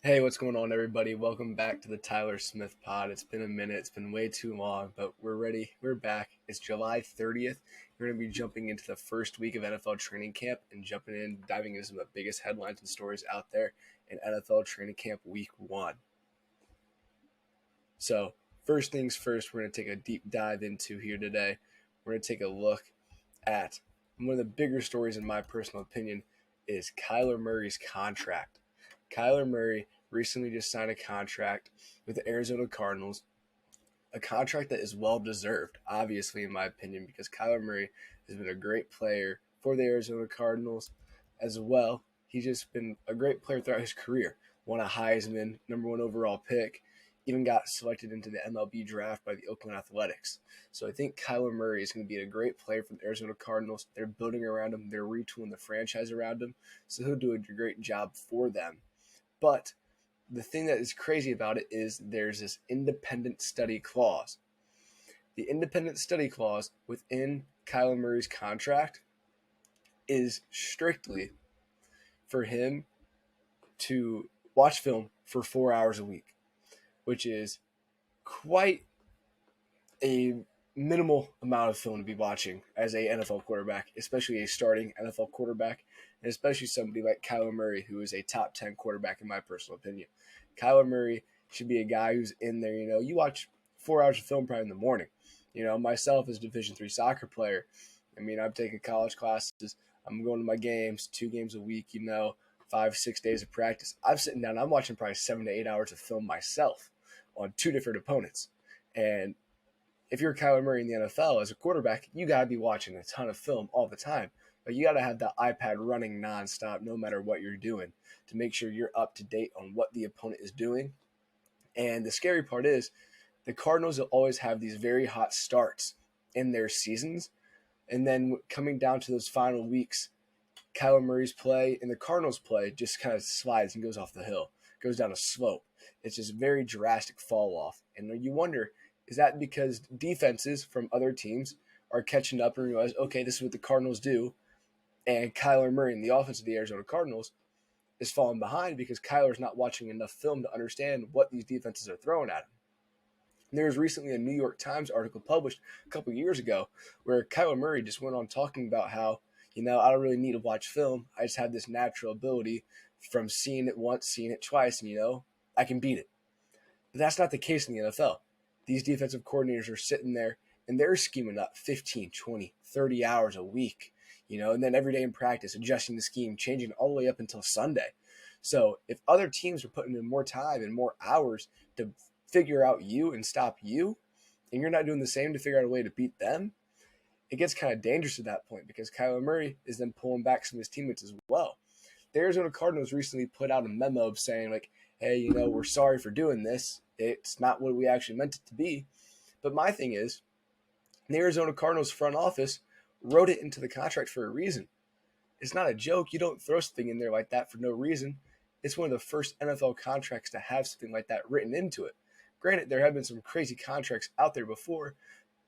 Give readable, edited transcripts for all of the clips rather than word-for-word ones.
Hey, what's going on, everybody? Welcome back to the Tyler Smith Pod. It's been a minute. It's been way too long, but we're ready. We're back. It's July 30th. We're going to be jumping into the first week of NFL training camp and diving into some of the biggest headlines and stories out there in NFL training camp week one. So, first things first, we're going to take a deep dive into here today. We're going to take a look at one of the bigger stories, in my personal opinion, is Kyler Murray's contract. Kyler Murray recently just signed a contract with the Arizona Cardinals, a contract that is well deserved, obviously, in my opinion, because Kyler Murray has been a great player for the Arizona Cardinals as well. He's just been a great player throughout his career. Won a Heisman, number one overall pick, even got selected into the MLB draft by the Oakland Athletics. So I think Kyler Murray is going to be a great player for the Arizona Cardinals. They're building around him. They're retooling the franchise around him. So he'll do a great job for them. But the thing that is crazy about it is there's this independent study clause. The independent study clause within Kyler Murray's contract is strictly for him to watch film for 4 hours a week, which is quite a minimal amount of film to be watching as a NFL quarterback, especially a starting NFL quarterback, and especially somebody like Kyler Murray, who is a top 10 quarterback in my personal opinion. Kyler Murray should be a guy who's in there. You watch 4 hours of film probably in the morning. Myself as a Division III soccer player, I'm taking college classes. I'm going to my games, 2 games a week, 5-6 days of practice. I'm sitting down, I'm watching probably 7 to 8 hours of film myself on 2 different opponents. And if you're Kyler Murray in the NFL as a quarterback, you got to be watching a ton of film all the time. But you got to have that iPad running nonstop no matter what you're doing to make sure you're up to date on what the opponent is doing. And the scary part is the Cardinals will always have these very hot starts in their seasons. And then coming down to those final weeks, Kyler Murray's play and the Cardinals' play just kind of slides and goes off the hill, goes down a slope. It's just very drastic fall off. And you wonder, is that because defenses from other teams are catching up and realize, okay, this is what the Cardinals do, and Kyler Murray and the offense of the Arizona Cardinals is falling behind because Kyler's not watching enough film to understand what these defenses are throwing at him. And there was recently a New York Times article published a couple of years ago where Kyler Murray just went on talking about how, I don't really need to watch film. I just have this natural ability from seeing it once, seeing it twice, and, I can beat it. But that's not the case in the NFL. These defensive coordinators are sitting there and they're scheming up 15, 20, 30 hours a week, and then every day in practice, adjusting the scheme, changing all the way up until Sunday. So if other teams are putting in more time and more hours to figure out you and stop you, and you're not doing the same to figure out a way to beat them, it gets kind of dangerous at that point because Kyler Murray is then pulling back some of his teammates as well. The Arizona Cardinals recently put out a memo saying, like, hey, we're sorry for doing this. It's not what we actually meant it to be. But my thing is, the Arizona Cardinals front office wrote it into the contract for a reason. It's not a joke. You don't throw something in there like that for no reason. It's one of the first NFL contracts to have something like that written into it. Granted, there have been some crazy contracts out there before,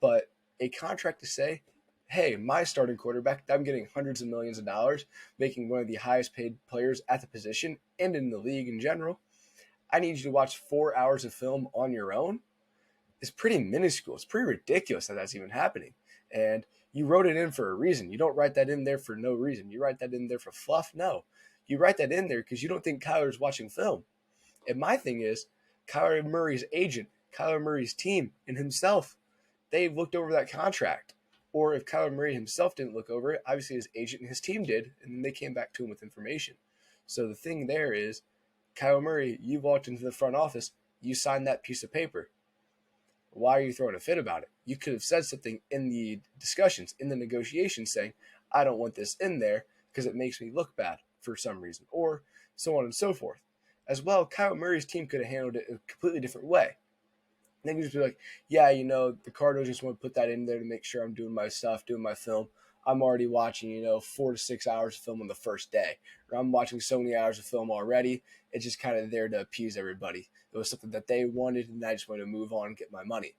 but a contract to say, hey, my starting quarterback, I'm getting hundreds of millions of dollars, making one of the highest paid players at the position and in the league in general. I need you to watch 4 hours of film on your own. It's pretty minuscule. It's pretty ridiculous that that's even happening. And you wrote it in for a reason. You don't write that in there for no reason. You write that in there for fluff? No. You write that in there because you don't think Kyler's watching film. And my thing is, Kyler Murray's agent, Kyler Murray's team, and himself, they've looked over that contract. Or if Kyler Murray himself didn't look over it, obviously his agent and his team did, and then they came back to him with information. So the thing there is, Kyler Murray, you walked into the front office, you signed that piece of paper. Why are you throwing a fit about it? You could have said something in the discussions, in the negotiations, saying, I don't want this in there because it makes me look bad for some reason, or so on and so forth. As well, Kyler Murray's team could have handled it a completely different way. They could just be like, yeah, the Cardinals just want to put that in there to make sure I'm doing my stuff, doing my film. I'm already watching, 4 to 6 hours of film on the first day. Or I'm watching so many hours of film already. It's just kind of there to appease everybody. It was something that they wanted, and I just wanted to move on and get my money.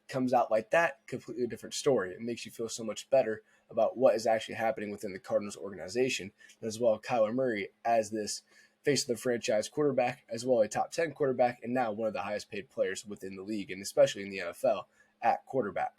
Comes out like that, completely different story. It makes you feel so much better about what is actually happening within the Cardinals organization, as well as Kyler Murray as this face of the franchise quarterback, as well as a top 10 quarterback, and now one of the highest paid players within the league, and especially in the NFL at quarterback.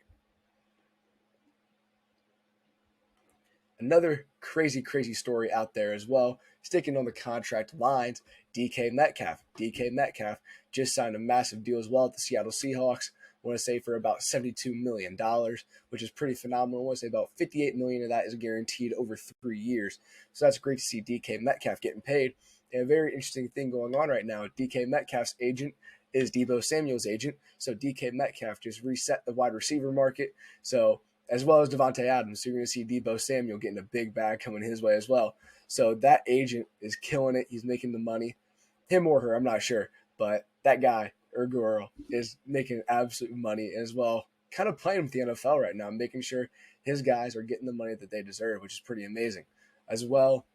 Another crazy story out there as well, sticking on the contract lines, DK Metcalf. DK Metcalf just signed a massive deal as well at the Seattle Seahawks. I want to say for about $72 million, which is pretty phenomenal. I want to say about $58 million of that is guaranteed over 3 years. So that's great to see DK Metcalf getting paid. And a very interesting thing going on right now, DK Metcalf's agent is Deebo Samuel's agent. So DK Metcalf just reset the wide receiver market. So as well as Devontae Adams. So you're going to see Deebo Samuel getting a big bag coming his way as well. So that agent is killing it. He's making the money. Him or her, I'm not sure. But that guy or girl is making absolute money as well. Kind of playing with the NFL right now, making sure his guys are getting the money that they deserve, which is pretty amazing. As well,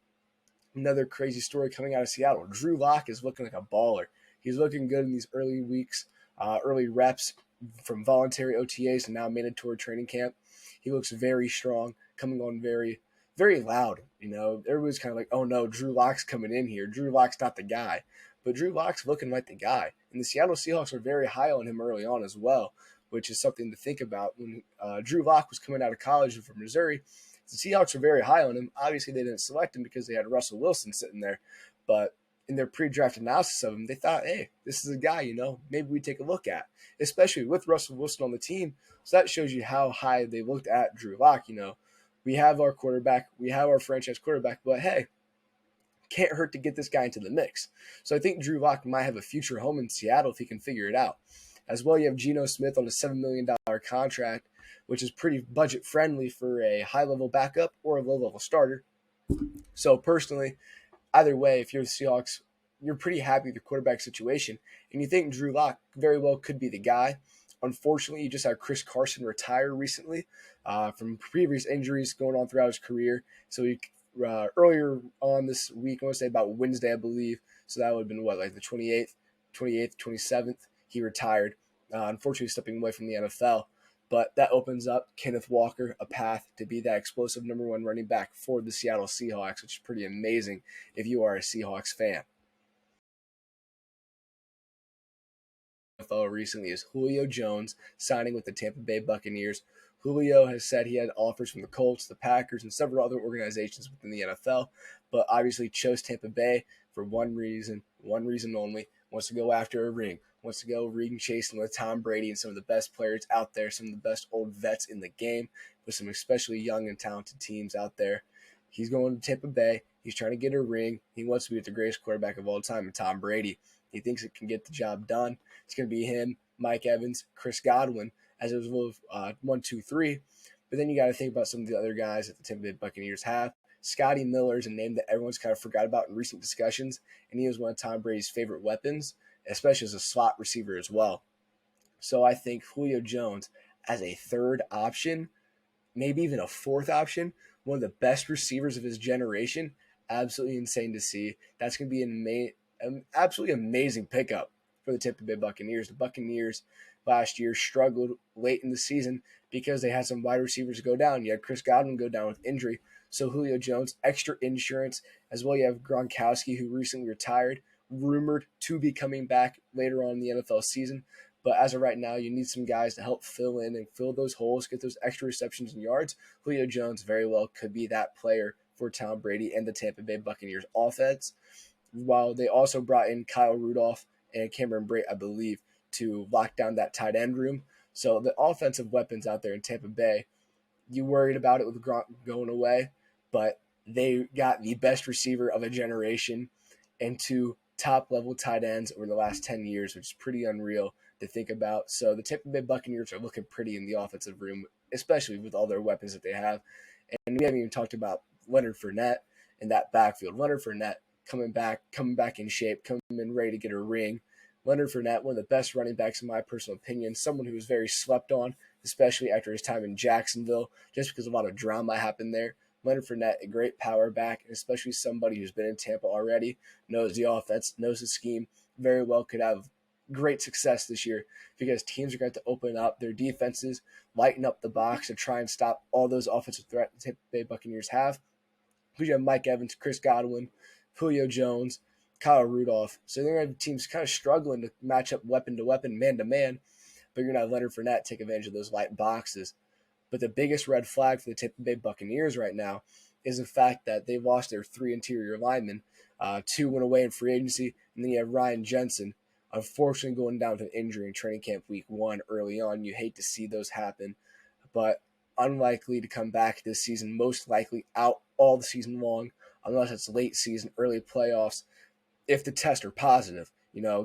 another crazy story coming out of Seattle. Drew Lock is looking like a baller. He's looking good in these early weeks, early reps from voluntary OTAs and now mandatory training camp. He looks very strong, coming on very, very loud. Everybody's kind of like, oh no, Drew Lock's coming in here. Drew Lock's not the guy. But Drew Lock's looking like the guy. And the Seattle Seahawks are very high on him early on as well, which is something to think about. When Drew Lock was coming out of college from Missouri, the Seahawks were very high on him. Obviously, they didn't select him because they had Russell Wilson sitting there. But in their pre-draft analysis of him, they thought, hey, this is a guy, maybe we take a look at, especially with Russell Wilson on the team. So that shows you how high they looked at Drew Lock. We have our quarterback, we have our franchise quarterback, but hey, can't hurt to get this guy into the mix. So I think Drew Lock might have a future home in Seattle if he can figure it out. As well, you have Geno Smith on a $7 million contract, which is pretty budget friendly for a high-level backup or a low-level starter. So personally, either way, if you're the Seahawks, you're pretty happy with your quarterback situation, and you think Drew Lock very well could be the guy. Unfortunately, you just had Chris Carson retire recently from previous injuries going on throughout his career. So he earlier on this week, I want to say about Wednesday, I believe. So that would have been like the 28th, 27th, he retired. Unfortunately, stepping away from the NFL. But that opens up Kenneth Walker a path to be that explosive number one running back for the Seattle Seahawks, which is pretty amazing if you are a Seahawks fan. NFL recently is Julio Jones signing with the Tampa Bay Buccaneers. Julio has said he had offers from the Colts, the Packers, and several other organizations within the NFL, but obviously chose Tampa Bay for one reason only. Wants to go after a ring. Wants to go ring chasing with Tom Brady and some of the best players out there, some of the best old vets in the game, with some especially young and talented teams out there. He's going to Tampa Bay. He's trying to get a ring. He wants to be with the greatest quarterback of all time, Tom Brady. He thinks it can get the job done. It's going to be him, Mike Evans, Chris Godwin, as it was 1, 2, 3. But then you got to think about some of the other guys that the Tampa Bay Buccaneers have. Scotty Miller is a name that everyone's kind of forgot about in recent discussions, and he was one of Tom Brady's favorite weapons, especially as a slot receiver as well. So I think Julio Jones as a third option, maybe even a fourth option, one of the best receivers of his generation, absolutely insane to see. That's going to be an absolutely amazing pickup for the Tampa Bay Buccaneers. The Buccaneers last year struggled late in the season because they had some wide receivers go down. You had Chris Godwin go down with injury. So Julio Jones, extra insurance. As well, you have Gronkowski, who recently retired, rumored to be coming back later on in the NFL season. But as of right now, you need some guys to help fill in and fill those holes, get those extra receptions and yards. Julio Jones very well could be that player for Tom Brady and the Tampa Bay Buccaneers offense. While they also brought in Kyle Rudolph and Cameron Brate, I believe, to lock down that tight end room. So the offensive weapons out there in Tampa Bay, you worried about it with Gronk going away, but they got the best receiver of a generation and two top-level tight ends over the last 10 years, which is pretty unreal to think about. So the Tampa Bay Buccaneers are looking pretty in the offensive room, especially with all their weapons that they have. And we haven't even talked about Leonard Fournette in that backfield. Leonard Fournette coming back in shape, coming in ready to get a ring. Leonard Fournette, one of the best running backs in my personal opinion, someone who was very slept on, especially after his time in Jacksonville, just because a lot of drama happened there. Leonard Fournette, a great power back, especially somebody who's been in Tampa already, knows the offense, knows the scheme, very well could have great success this year because teams are going to open up their defenses, lighten up the box to try and stop all those offensive threats the Tampa Bay Buccaneers have. You have Mike Evans, Chris Godwin, Julio Jones, Kyle Rudolph. So they're going to have teams kind of struggling to match up weapon to weapon, man to man. But you're going to have Leonard Fournette take advantage of those light boxes. But the biggest red flag for the Tampa Bay Buccaneers right now is the fact that they've lost their 3 interior linemen. 2 went away in free agency, and then you have Jensen, unfortunately going down with an injury in training camp week 1 early on. You hate to see those happen, but unlikely to come back this season, most likely out all the season long, unless it's late season, early playoffs, if the tests are positive.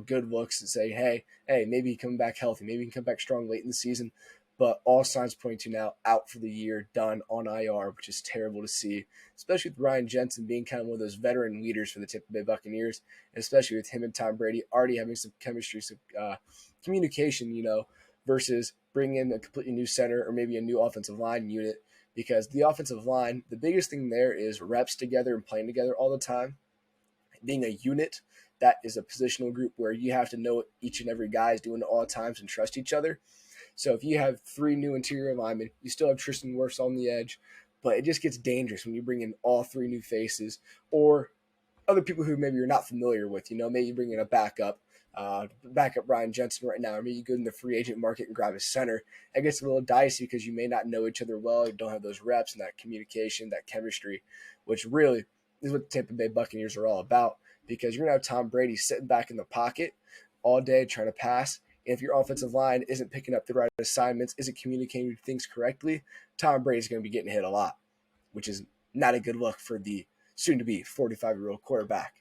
Good looks and say, hey, maybe he come back healthy, maybe he can come back strong late in the season. But all signs point to now out for the year, done on IR, which is terrible to see, especially with Jensen being kind of one of those veteran leaders for the Tampa Bay Buccaneers, and especially with him and Tom Brady already having some chemistry, some communication, versus bringing in a completely new center or maybe a new offensive line unit. Because the offensive line, the biggest thing there is reps together and playing together all the time. Being a unit, that is a positional group where you have to know what each and every guy is doing at all times and trust each other. So if you have 3 new interior linemen, you still have Tristan Wirfs on the edge, but it just gets dangerous when you bring in all 3 new faces or other people who maybe you're not familiar with. Maybe you bring in a backup Jensen right now, or maybe you go in the free agent market and grab a center. It gets a little dicey because you may not know each other well, you don't have those reps and that communication, that chemistry, which really is what the Tampa Bay Buccaneers are all about, because you're going to have Tom Brady sitting back in the pocket all day trying to pass. If your offensive line isn't picking up the right assignments, isn't communicating things correctly, Tom Brady's going to be getting hit a lot, which is not a good look for the soon-to-be 45-year-old quarterback.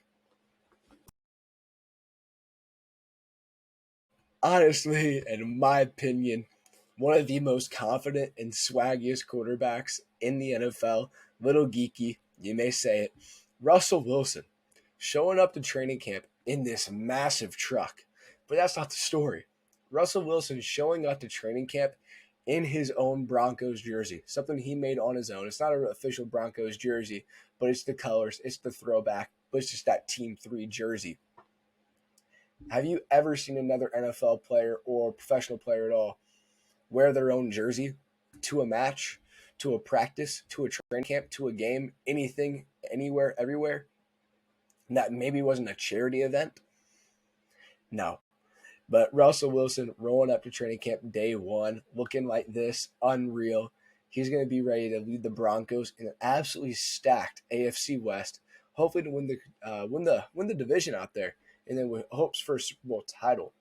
Honestly, in my opinion, one of the most confident and swaggiest quarterbacks in the NFL, little geeky, you may say it, Russell Wilson, showing up to training camp in this massive truck. But that's not the story. Russell Wilson showing up to training camp in his own Broncos jersey, something he made on his own. It's not an official Broncos jersey, but it's the colors, it's the throwback, but it's just that Team 3 jersey. Have you ever seen another NFL player or professional player at all wear their own jersey to a match, to a practice, to a training camp, to a game, anything, anywhere, everywhere? And that maybe wasn't a charity event? No. But Russell Wilson rolling up to training camp day 1, looking like this, unreal. He's going to be ready to lead the Broncos in an absolutely stacked AFC West, hopefully to win the division out there, and then with hopes for a Super Bowl title.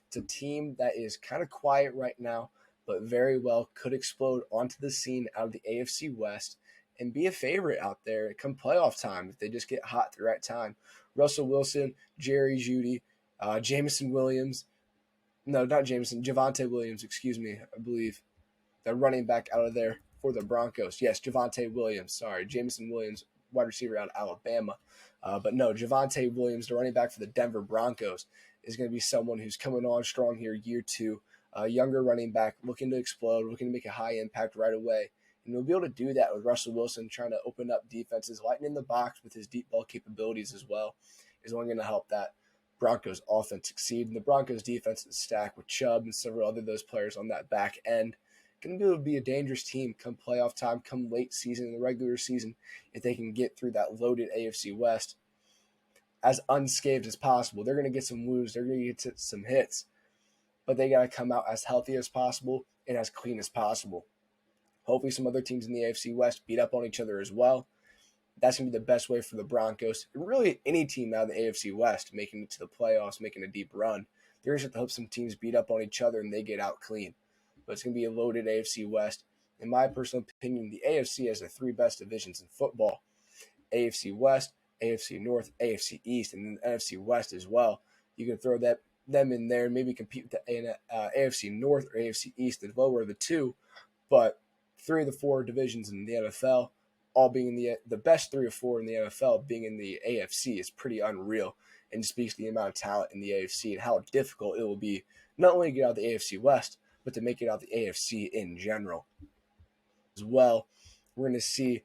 It's a team that is kind of quiet right now, but very well could explode onto the scene out of the AFC West and be a favorite out there come playoff time if they just get hot at the right time. Russell Wilson, Jerry Jeudy, Jameson Williams. No, not Jameson. Javonte Williams, excuse me, I believe. The running back out of there for the Broncos. Yes, Javonte Williams. Sorry, Jameson Williams, wide receiver out of Alabama. But no, Javonte Williams, the running back for the Denver Broncos, is going to be someone who's coming on strong here year 2. A younger running back looking to explode, looking to make a high impact right away. And we'll be able to do that with Russell Wilson trying to open up defenses, lightening the box with his deep ball capabilities as well, is only going to help that Broncos offense succeed. And the Broncos defense is stacked with Chubb and several other those players on that back end. Going to be able to be a dangerous team come playoff time, come late season, in the regular season, if they can get through that loaded AFC West as unscathed as possible. They're going to get some wounds. They're going to get some hits. But they got to come out as healthy as possible and as clean as possible. Hopefully some other teams in the AFC West beat up on each other as well. That's going to be the best way for the Broncos. And really, any team out of the AFC West making it to the playoffs, making a deep run, they're going to have to hope some teams beat up on each other and they get out clean. But it's going to be a loaded AFC West. In my personal opinion, the AFC has the 3 best divisions in football. AFC West, AFC North, AFC East, and then NFC West as well. You can throw them in there and maybe compete with the AFC North or AFC East, the lower of the 2. But 3 of the 4 divisions in the NFL, all being in the best 3 or 4 in the NFL being in the AFC, is pretty unreal, and speaks to the amount of talent in the AFC and how difficult it will be not only to get out of the AFC West, but to make it out of the AFC in general. As well, we're going to see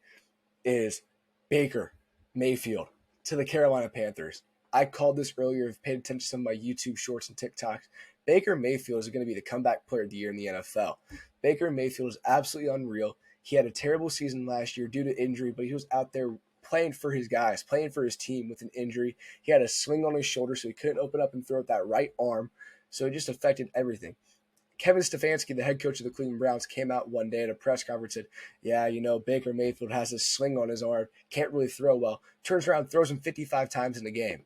is Baker Mayfield to the Carolina Panthers. I called this earlier. I've paid attention to some of my YouTube shorts and TikToks. Baker Mayfield is going to be the comeback player of the year in the NFL. Baker Mayfield is absolutely unreal. He had a terrible season last year due to injury, but he was out there playing for his guys, playing for his team with an injury. He had a sling on his shoulder, so he couldn't open up and throw with that right arm. So it just affected everything. Kevin Stefanski, the head coach of the Cleveland Browns, came out one day at a press conference and said, yeah, Baker Mayfield has a sling on his arm, can't really throw well. Turns around, throws him 55 times in the game.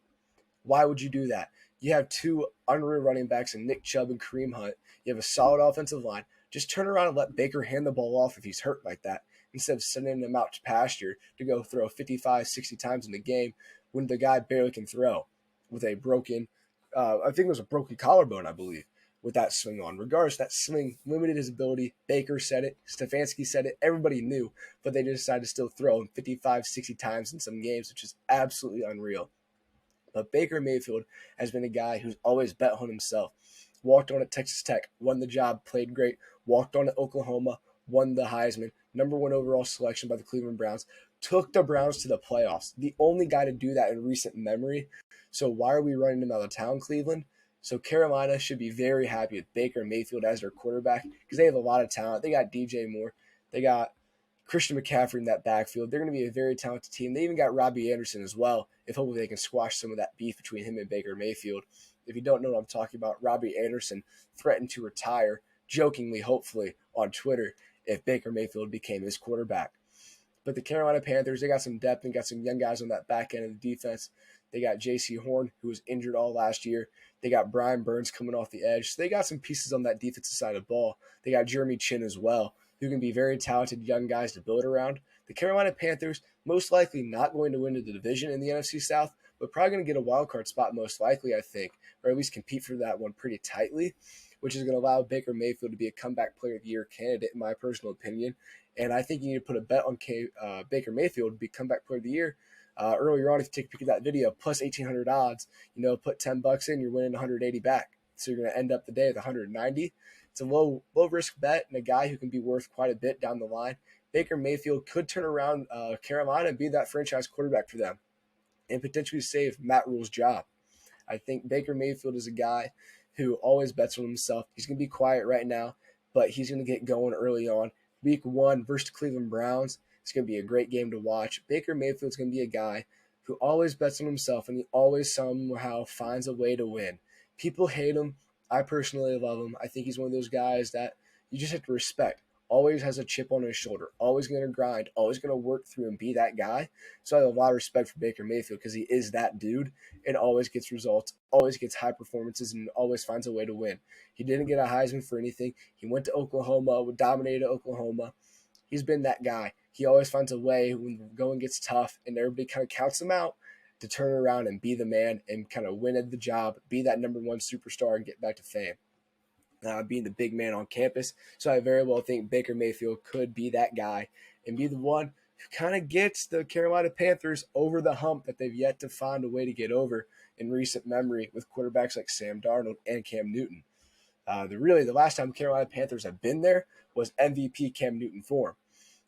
Why would you do that? You have two unreal running backs in Nick Chubb and Kareem Hunt. You have a solid offensive line. Just turn around and let Baker hand the ball off if he's hurt like that, instead of sending him out to pasture to go throw 55, 60 times in the game when the guy barely can throw with a broken, I think it was a broken collarbone, I believe, with that swing on. Regardless, that swing limited his ability. Baker said it. Stefanski said it. Everybody knew, but they decided to still throw him 55, 60 times in some games, which is absolutely unreal. But Baker Mayfield has been a guy who's always bet on himself. Walked on at Texas Tech, won the job, played great. Walked on at Oklahoma, won the Heisman, number 1 overall selection by the Cleveland Browns. Took the Browns to the playoffs. The only guy to do that in recent memory. So why are we running him out of town, Cleveland? So Carolina should be very happy with Baker Mayfield as their quarterback because they have a lot of talent. They got DJ Moore. They got Christian McCaffrey in that backfield. They're going to be a very talented team. They even got Robbie Anderson as well, if hopefully they can squash some of that beef between him and Baker Mayfield. If you don't know what I'm talking about, Robbie Anderson threatened to retire, jokingly, hopefully, on Twitter if Baker Mayfield became his quarterback. But the Carolina Panthers, they got some depth and got some young guys on that back end of the defense. They got J.C. Horn, who was injured all last year. They got Brian Burns coming off the edge. So they got some pieces on that defensive side of the ball. They got Jeremy Chin as well, who can be very talented young guys to build around. The Carolina Panthers, most likely not going to win the division in the NFC South, but probably going to get a wild card spot most likely, I think, or at least compete for that one pretty tightly, which is going to allow Baker Mayfield to be a comeback player of the year candidate, in my personal opinion. And I think you need to put a bet on Baker Mayfield to be comeback player of the year. Earlier on, if you take a peek at that video, plus 1,800 odds, put $10 in, you're winning 180 back. So you're going to end up the day with 190. It's a low risk bet and a guy who can be worth quite a bit down the line. Baker Mayfield could turn around Carolina and be that franchise quarterback for them and potentially save Matt Rule's job. I think Baker Mayfield is a guy who always bets on himself. He's going to be quiet right now, but he's going to get going early on. Week 1 versus the Cleveland Browns. It's going to be a great game to watch. Baker Mayfield's going to be a guy who always bets on himself, and he always somehow finds a way to win. People hate him. I personally love him. I think he's one of those guys that you just have to respect. Always has a chip on his shoulder. Always going to grind. Always going to work through and be that guy. So I have a lot of respect for Baker Mayfield because he is that dude and always gets results, always gets high performances, and always finds a way to win. He didn't get a Heisman for anything. He went to Oklahoma, dominated Oklahoma. He's been that guy. He always finds a way when the going gets tough and everybody kind of counts him out to turn around and be the man and kind of win at the job, be that number 1 superstar and get back to fame. Being the big man on campus. So I very well think Baker Mayfield could be that guy and be the one who kind of gets the Carolina Panthers over the hump that they've yet to find a way to get over in recent memory with quarterbacks like Sam Darnold and Cam Newton. The last time Carolina Panthers have been there was MVP Cam Newton form.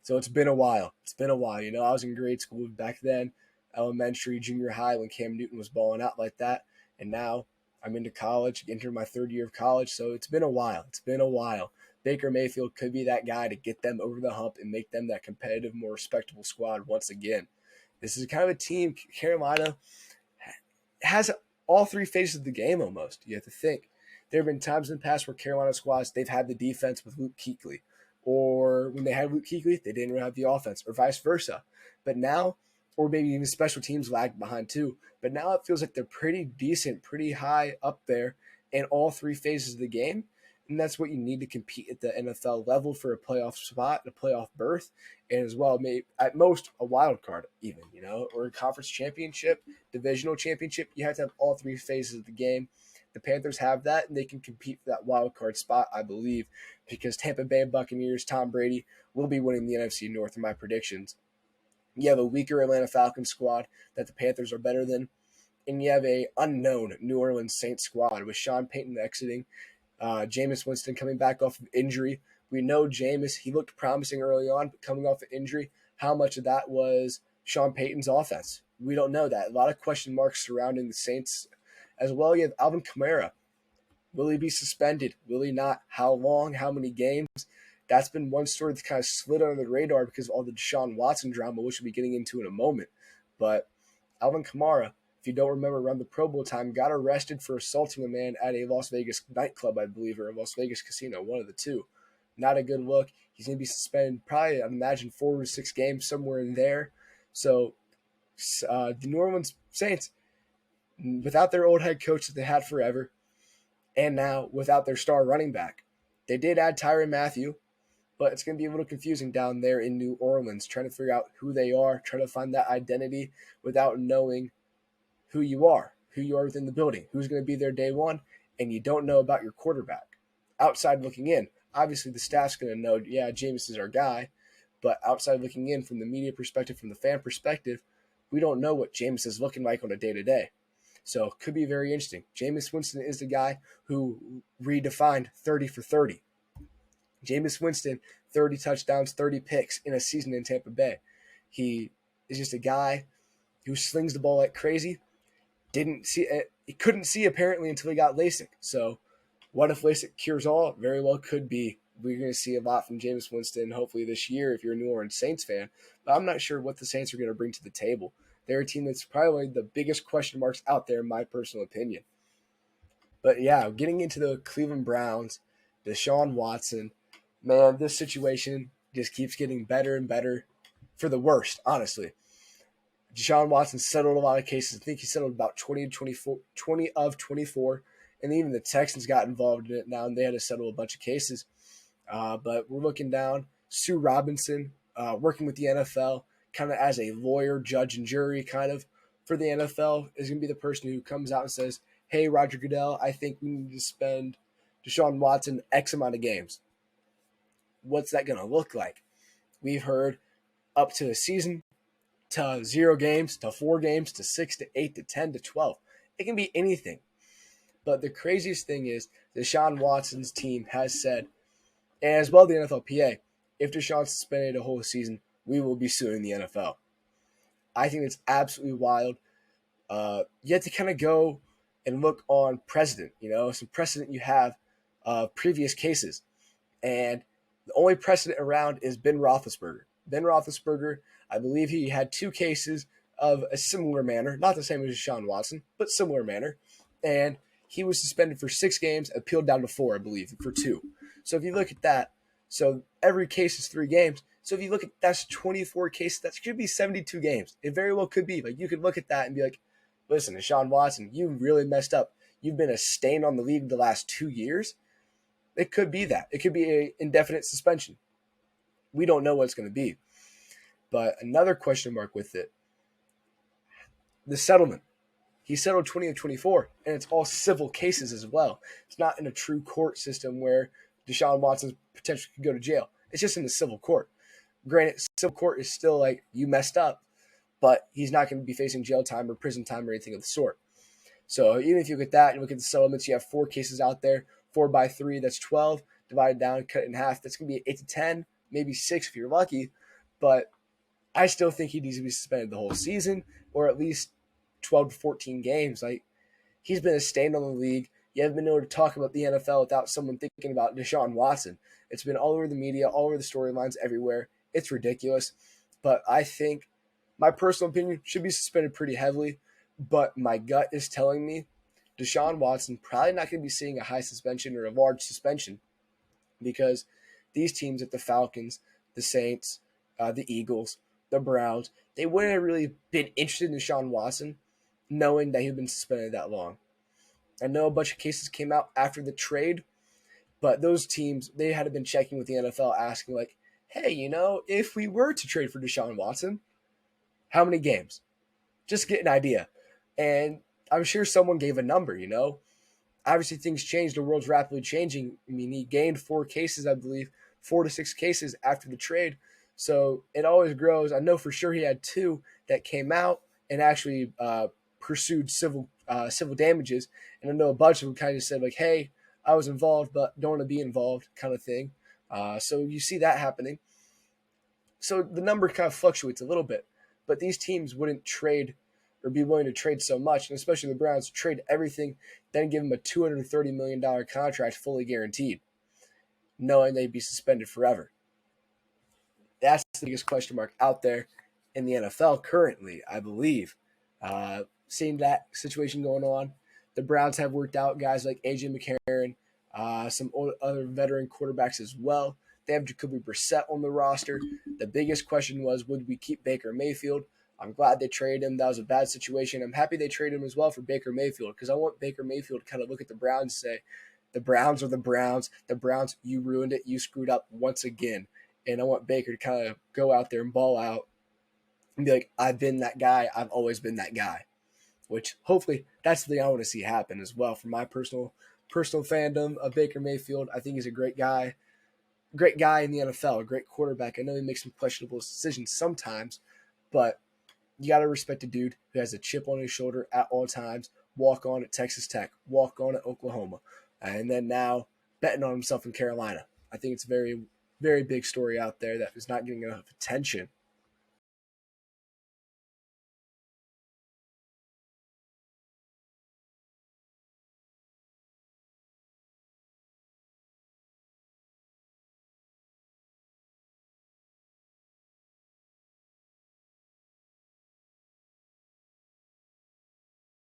So it's been a while. I was in grade school back then, elementary, junior high, when Cam Newton was balling out like that. And now I'm into college, entering my 3rd year of college. So it's been a while. Baker Mayfield could be that guy to get them over the hump and make them that competitive, more respectable squad once again. This is kind of a team. Carolina has all 3 phases of the game almost. You have to think. There have been times in the past where Carolina squads, they've had the defense with Luke Kuechly. Or when they had Luke Kuechly, they didn't really have the offense, or vice versa. But now, or maybe even special teams lagged behind too. But now it feels like they're pretty decent, pretty high up there in all 3 phases of the game. And that's what you need to compete at the NFL level for a playoff spot, a playoff berth, and as well, maybe at most a wild card even, or a conference championship, divisional championship. You have to have all 3 phases of the game. The Panthers have that, and they can compete for that wild card spot, I believe, because Tampa Bay Buccaneers, Tom Brady, will be winning the NFC North in my predictions. You have a weaker Atlanta Falcons squad that the Panthers are better than, and you have a unknown New Orleans Saints squad with Sean Payton exiting, Jameis Winston coming back off of injury. We know Jameis, he looked promising early on, but coming off of injury, how much of that was Sean Payton's offense? We don't know that. A lot of question marks surrounding the Saints. As well, you have Alvin Kamara. Will he be suspended? Will he not? How long? How many games? That's been one story that's kind of slid under the radar because of all the Deshaun Watson drama, which we'll be getting into in a moment. But Alvin Kamara, if you don't remember, around the Pro Bowl time, got arrested for assaulting a man at a Las Vegas nightclub, I believe, or a Las Vegas casino, one of the two. Not a good look. He's going to be suspended probably, I imagine, 4 to 6 games, somewhere in there. So the New Orleans Saints, without their old head coach that they had forever, and now without their star running back. They did add Tyrann Mathieu, but it's going to be a little confusing down there in New Orleans, trying to figure out who they are, trying to find that identity without knowing who you are within the building, who's going to be there day one, and you don't know about your quarterback. Outside looking in, obviously the staff's going to know, yeah, Jameis is our guy, but outside looking in from the media perspective, from the fan perspective, we don't know what Jameis is looking like on a day-to-day. So it could be very interesting. Jameis Winston is the guy who redefined 30 for 30. Jameis Winston, 30 touchdowns, 30 picks in a season in Tampa Bay. He is just a guy who slings the ball like crazy. He couldn't see apparently until he got LASIK. So what if LASIK cures all? Very well could be. We're going to see a lot from Jameis Winston hopefully this year if you're a New Orleans Saints fan. But I'm not sure what the Saints are going to bring to the table. They're a team that's probably the biggest question marks out there in my personal opinion. But yeah, getting into the Cleveland Browns, Deshaun Watson, man, this situation just keeps getting better and better for the worst, honestly. Deshaun Watson settled a lot of cases. I think he settled about 20 of 24. And even the Texans got involved in it now, and they had to settle a bunch of cases. But we're looking down. Sue Robinson, working with the NFL, kind of as a lawyer, judge, and jury kind of for the NFL, is going to be the person who comes out and says, hey, Roger Goodell, I think we need to spend Deshaun Watson X amount of games. What's that going to look like? We've heard up to a season, to 0 games, to 4 games, to 6, to 8, to 10, to 12. It can be anything. But the craziest thing is Deshaun Watson's team has said, and as well the NFLPA, if Deshaun's suspended a whole season, we will be suing the NFL. I think it's absolutely wild. You have to kind of go and look on precedent, some precedent you have previous cases. And the only precedent around is Ben Roethlisberger. Ben Roethlisberger, I believe he had 2 cases of a similar manner, not the same as Deshaun Watson, but similar manner. And he was suspended for 6 games, appealed down to 4, I believe, for 2. So if you look at that, so every case is 3 games. So if you look at that's 24 cases, that could be 72 games. It very well could be. Like you could look at that and be like, listen, Deshaun Watson, you really messed up. You've been a stain on the league the last 2 years. It could be that. It could be an indefinite suspension. We don't know what it's going to be. But another question mark with it, the settlement. He settled 20 of 24, and it's all civil cases as well. It's not in a true court system where Deshaun Watson potentially could go to jail. It's just in the civil court. Granted, civil court is still like, you messed up, but he's not going to be facing jail time or prison time or anything of the sort. So even if you look at that and look at the settlements, you have 4 cases out there, 4 by 3, that's 12, divided down, cut it in half. That's going to be 8 to 10, maybe 6 if you're lucky. But I still think he needs to be suspended the whole season or at least 12 to 14 games. Like, he's been a stain on the league. You haven't been able to talk about the NFL without someone thinking about Deshaun Watson. It's been all over the media, all over the storylines, everywhere. It's ridiculous. But I think my personal opinion should be suspended pretty heavily. But my gut is telling me Deshaun Watson probably not going to be seeing a high suspension or a large suspension because these teams at the Falcons, the Saints, the Eagles, the Browns, they wouldn't have really been interested in Deshaun Watson knowing that he'd been suspended that long. I know a bunch of cases came out after the trade, but those teams, they had been checking with the NFL asking like, hey, if we were to trade for Deshaun Watson, how many games? Just get an idea. And I'm sure someone gave a number, Obviously, things changed. The world's rapidly changing. I mean, he gained 4 cases, I believe, 4 to 6 cases after the trade. So it always grows. I know for sure he had 2 that came out and actually pursued civil damages. And I know a bunch of them kind of said, like, hey, I was involved, but don't want to be involved kind of thing. So you see that happening. So the number kind of fluctuates a little bit. But these teams wouldn't trade or be willing to trade so much, and especially the Browns, trade everything, then give him a $230 million contract fully guaranteed. knowing they'd be suspended forever? That's the biggest question mark out there in the NFL currently, I believe. Seeing that situation going on, the Browns have worked out guys like AJ McCarron, some other veteran quarterbacks as well. They have Jacoby Brissett on the roster. The biggest question was, would we keep Baker Mayfield? I'm glad they traded him. That was a bad situation. I'm happy they traded him as well for Baker Mayfield because I want Baker Mayfield to kind of look at the Browns and say, the Browns are the Browns. The Browns, you ruined it. You screwed up once again. And I want Baker to kind of go out there and ball out and be like, I've been that guy. I've always been that guy. Which hopefully that's the thing I want to see happen as well. For my personal fandom of Baker Mayfield, I think he's a great guy in the NFL, a great quarterback. I know he makes some questionable decisions sometimes, but you got to respect a dude who has a chip on his shoulder at all times, walk on at Texas Tech, walk on at Oklahoma, and then now betting on himself in Carolina. I think it's a very, very big story out there that is not getting enough attention.